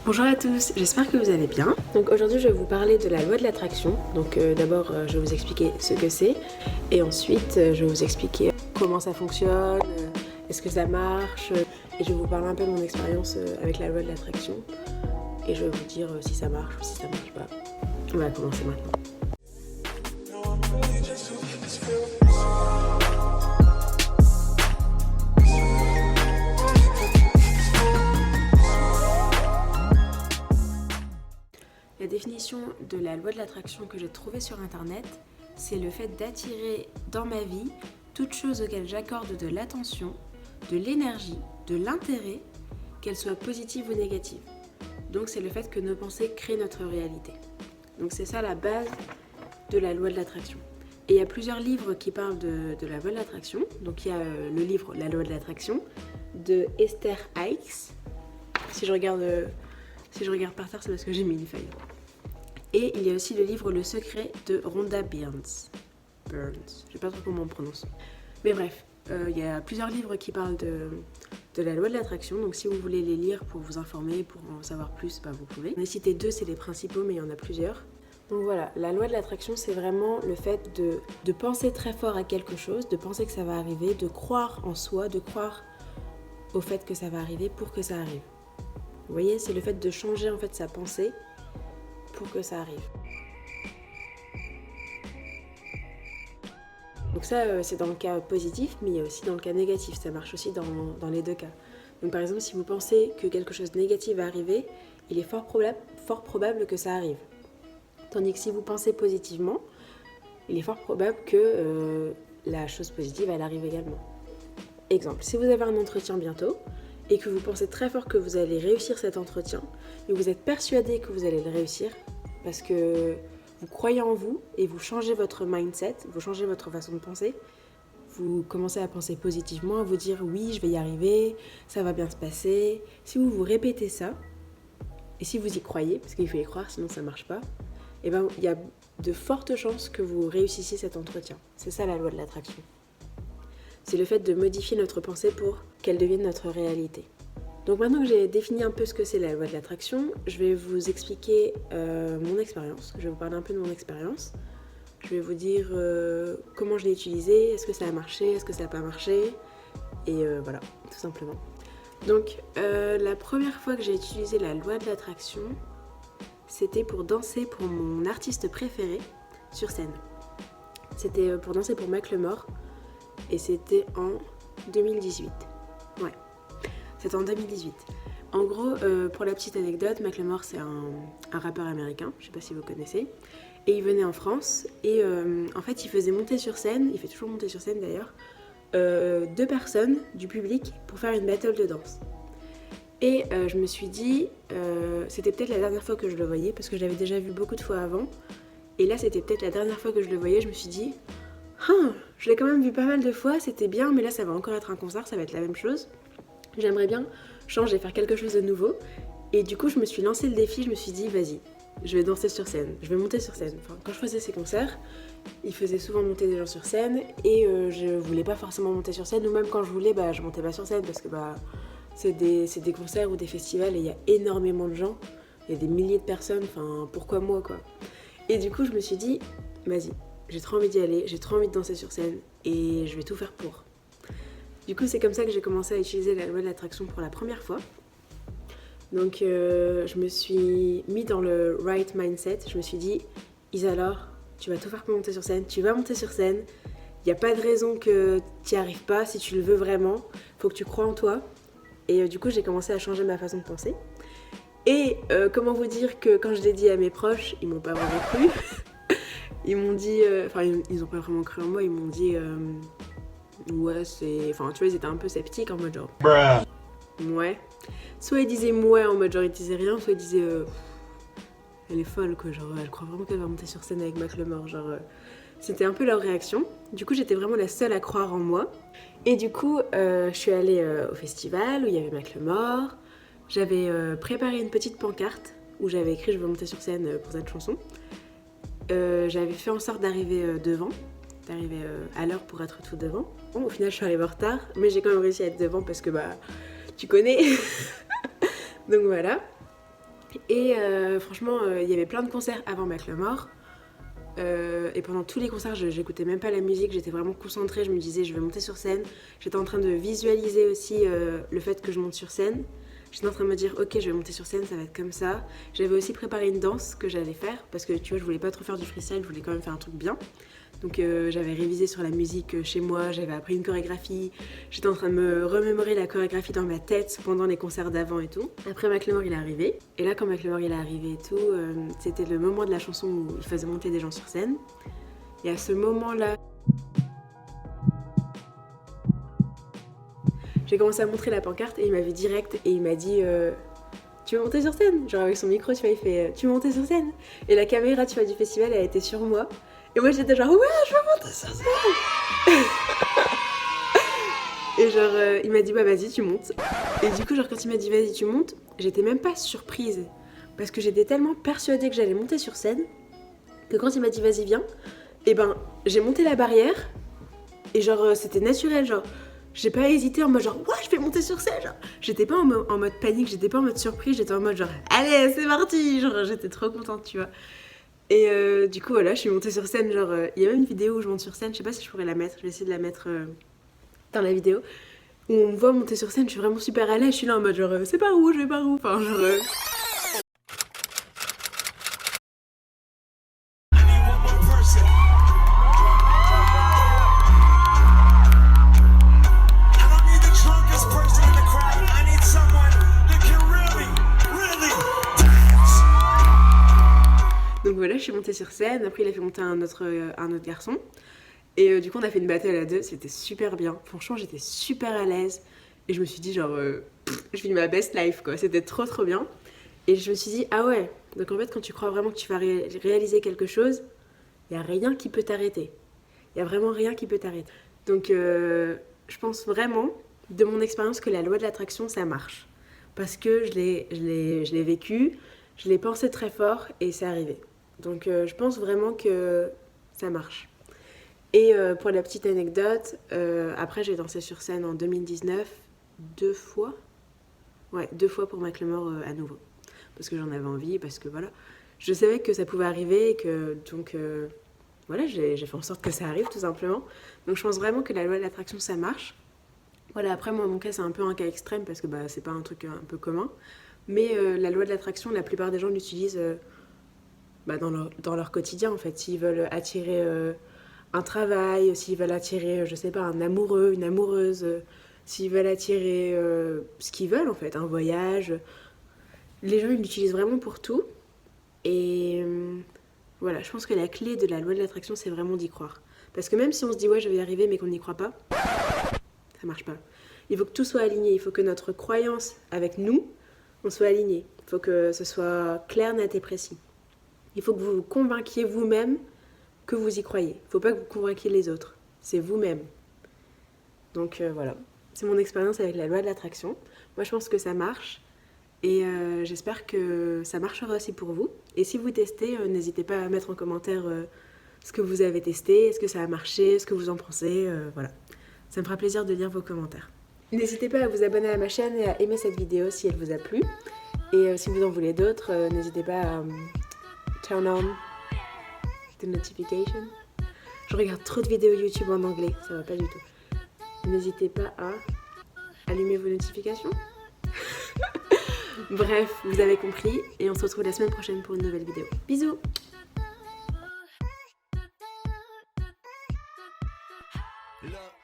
Bonjour à tous, j'espère que vous allez bien. Donc aujourd'hui je vais vous parler de la loi de l'attraction. Donc d'abord je vais vous expliquer ce que c'est et ensuite je vais vous expliquer comment ça fonctionne, est-ce que ça marche et je vais vous parler un peu de mon expérience avec la loi de l'attraction et je vais vous dire si ça marche ou si ça marche pas. On va commencer maintenant. La définition de la loi de l'attraction que j'ai trouvée sur internet, c'est le fait d'attirer dans ma vie toute chose auxquelles j'accorde de l'attention, de l'énergie, de l'intérêt, qu'elle soit positive ou négative. Donc c'est le fait que nos pensées créent notre réalité. Donc c'est ça la base de la loi de l'attraction. Et il y a plusieurs livres qui parlent de la loi de l'attraction. Donc il y a le livre La loi de l'attraction de Esther Hicks. Si je regarde par terre, c'est parce que j'ai mis une feuille. Et il y a aussi le livre Le secret de Rhonda Byrne. Je sais pas trop comment on prononce. Mais bref, il y a plusieurs livres qui parlent de la loi de l'attraction. Donc si vous voulez les lire pour vous informer, pour en savoir plus, vous pouvez. On a cité deux, c'est les principaux, mais il y en a plusieurs. Donc voilà, la loi de l'attraction, c'est vraiment le fait de penser très fort à quelque chose, de penser que ça va arriver, de croire en soi, de croire au fait que ça va arriver pour que ça arrive. Vous voyez, c'est le fait de changer en fait sa pensée pour que ça arrive. Donc ça, c'est dans le cas positif, mais il y a aussi dans le cas négatif. Ça marche aussi dans les deux cas. Donc par exemple, si vous pensez que quelque chose de négatif va arriver, il est fort probable que ça arrive. Tandis que si vous pensez positivement, il est fort probable que la chose positive, elle arrive également. Exemple, si vous avez un entretien bientôt, et que vous pensez très fort que vous allez réussir cet entretien, et vous êtes persuadé que vous allez le réussir, parce que vous croyez en vous, et vous changez votre mindset, vous changez votre façon de penser, vous commencez à penser positivement, à vous dire oui, je vais y arriver, ça va bien se passer. Si vous vous répétez ça, et si vous y croyez, parce qu'il faut y croire, sinon ça ne marche pas, et ben il y a de fortes chances que vous réussissiez cet entretien. C'est ça la loi de l'attraction. C'est le fait de modifier notre pensée pour qu'elle devienne notre réalité. Donc maintenant que j'ai défini un peu ce que c'est la loi de l'attraction, je vais vous expliquer mon expérience. Je vais vous parler un peu de mon expérience. Je vais vous dire comment je l'ai utilisée, est-ce que ça a marché, est-ce que ça n'a pas marché, et voilà, tout simplement. Donc la première fois que j'ai utilisé la loi de l'attraction, c'était pour danser pour mon artiste préféré sur scène. C'était pour danser pour Macklemore. Et c'était en 2018. Ouais, c'était en 2018. En gros, pour la petite anecdote, Macklemore c'est un rappeur américain, je sais pas si vous connaissez. Et il venait en France et en fait il faisait monter sur scène, il fait toujours monter sur scène d'ailleurs, deux personnes du public pour faire une battle de danse. Et je me suis dit, c'était peut-être la dernière fois que je le voyais parce que je l'avais déjà vu beaucoup de fois avant. Et là c'était peut-être la dernière fois que je le voyais, je me suis dit... je l'ai quand même vu pas mal de fois, c'était bien, mais là ça va encore être un concert, ça va être la même chose. J'aimerais bien changer, faire quelque chose de nouveau. Et du coup je me suis lancé le défi, je me suis dit vas-y, je vais danser sur scène, je vais monter sur scène. Enfin, quand je faisais ces concerts, ils faisaient souvent monter des gens sur scène et je voulais pas forcément monter sur scène, ou même quand je voulais, je montais pas sur scène parce que c'est des concerts ou des festivals et il y a énormément de gens, il y a des milliers de personnes, enfin pourquoi moi quoi. Et du coup je me suis dit vas-y, j'ai trop envie d'y aller, j'ai trop envie de danser sur scène et je vais tout faire pour. Du coup, c'est comme ça que j'ai commencé à utiliser la loi de l'attraction pour la première fois. Donc, je me suis mis dans le right mindset. Je me suis dit, Isadore, tu vas tout faire pour monter sur scène. Tu vas monter sur scène. Il n'y a pas de raison que tu n'y arrives pas si tu le veux vraiment. Il faut que tu crois en toi. Et du coup, j'ai commencé à changer ma façon de penser. Et comment vous dire que quand je l'ai dit à mes proches, ils m'ont pas vraiment cru. Ils m'ont dit, ils ont pas vraiment cru en moi, ils m'ont dit, ouais, c'est. Enfin, tu vois, ils étaient un peu sceptiques en mode genre. Ouais. Soit ils disaient ouais en mode genre ils disaient rien, soit ils disaient, elle est folle quoi, genre elle croit vraiment qu'elle va monter sur scène avec Macklemore, genre. C'était un peu leur réaction. Du coup, j'étais vraiment la seule à croire en moi. Et du coup, je suis allée au festival où il y avait Macklemore. J'avais préparé une petite pancarte où j'avais écrit je veux monter sur scène pour cette chanson. J'avais fait en sorte d'arriver d'arriver à l'heure pour être tout devant. Bon, au final, je suis arrivée en retard, mais j'ai quand même réussi à être devant parce que tu connais. Donc voilà. Et franchement, il y avait plein de concerts avant Macklemore. Et pendant tous les concerts, j'écoutais même pas la musique, j'étais vraiment concentrée, je me disais je vais monter sur scène. J'étais en train de visualiser aussi le fait que je monte sur scène. J'étais en train de me dire ok, je vais monter sur scène, ça va être comme ça. J'avais aussi préparé une danse que j'allais faire parce que tu vois, je voulais pas trop faire du freestyle, je voulais quand même faire un truc bien. Donc j'avais révisé sur la musique chez moi, j'avais appris une chorégraphie. J'étais en train de me remémorer la chorégraphie dans ma tête pendant les concerts d'avant et tout. Après Macklemore il est arrivé. Et là quand Macklemore il est arrivé et tout, c'était le moment de la chanson où il faisait monter des gens sur scène. Et à ce moment-là, j'ai commencé à montrer la pancarte et il m'a vu direct et il m'a dit tu veux monter sur scène? Genre avec son micro, tu vois, il fait tu veux monter sur scène? Et la caméra, tu vois, du festival, elle était sur moi. Et moi j'étais genre ouais, je veux monter sur scène. Et genre il m'a dit bah vas-y tu montes. Et du coup genre quand il m'a dit vas-y tu montes, j'étais même pas surprise. Parce que j'étais tellement persuadée que j'allais monter sur scène que quand il m'a dit vas-y viens, et ben j'ai monté la barrière et genre c'était naturel, genre j'ai pas hésité en mode genre ouais je vais monter sur scène, genre j'étais pas en mode panique, j'étais pas en mode surprise, j'étais en mode genre allez c'est parti, genre j'étais trop contente tu vois. Et du coup voilà je suis montée sur scène, genre il y a même une vidéo où je monte sur scène, je sais pas si je pourrais la mettre, je vais essayer de la mettre dans la vidéo où on me voit monter sur scène, je suis vraiment super à l'aise, je suis là en mode genre c'est par où, je vais par où, enfin genre Donc voilà, je suis montée sur scène, après il a fait monter un autre garçon. Et du coup on a fait une battle à deux, c'était super bien. Franchement j'étais super à l'aise. Et je me suis dit genre, je vis ma best life quoi, c'était trop bien. Et je me suis dit, ah ouais, donc en fait quand tu crois vraiment que tu vas réaliser quelque chose, il n'y a rien qui peut t'arrêter. Il n'y a vraiment rien qui peut t'arrêter. Donc je pense vraiment, de mon expérience, que la loi de l'attraction ça marche. Parce que je l'ai vécu, je l'ai pensé très fort et c'est arrivé. Donc je pense vraiment que ça marche. Et pour la petite anecdote, après j'ai dansé sur scène en 2019 2 fois. Ouais, 2 fois pour Macklemore à nouveau. Parce que j'en avais envie, parce que voilà. Je savais que ça pouvait arriver et que donc voilà, j'ai fait en sorte que ça arrive tout simplement. Donc je pense vraiment que la loi de l'attraction ça marche. Voilà, après moi mon cas c'est un peu un cas extrême parce que bah, c'est pas un truc un peu commun. Mais la loi de l'attraction, la plupart des gens l'utilisent bah, dans leur quotidien en fait. S'ils veulent attirer un travail, s'ils veulent attirer, je sais pas, un amoureux, une amoureuse, s'ils veulent attirer ce qu'ils veulent en fait, un voyage. Les gens ils l'utilisent vraiment pour tout. Et voilà, je pense que la clé de la loi de l'attraction c'est vraiment d'y croire. Parce que même si on se dit ouais je vais y arriver mais qu'on n'y croit pas, ça marche pas. Il faut que tout soit aligné, il faut que notre croyance avec nous, on soit aligné. Il faut que ce soit clair, net et précis. Il faut que vous vous convainquiez vous-même que vous y croyez. Il ne faut pas que vous convainquiez les autres. C'est vous-même. Donc voilà. C'est mon expérience avec la loi de l'attraction. Moi, je pense que ça marche. Et j'espère que ça marchera aussi pour vous. Et si vous testez, n'hésitez pas à mettre en commentaire ce que vous avez testé, est-ce que ça a marché, ce que vous en pensez. Voilà. Ça me fera plaisir de lire vos commentaires. N'hésitez pas à vous abonner à ma chaîne et à aimer cette vidéo si elle vous a plu. Et si vous en voulez d'autres, n'hésitez pas à turn on the notification. Je regarde trop de vidéos YouTube en anglais, ça va pas du tout. N'hésitez pas à allumer vos notifications. Bref, vous avez compris et on se retrouve la semaine prochaine pour une nouvelle vidéo. Bisous! Look.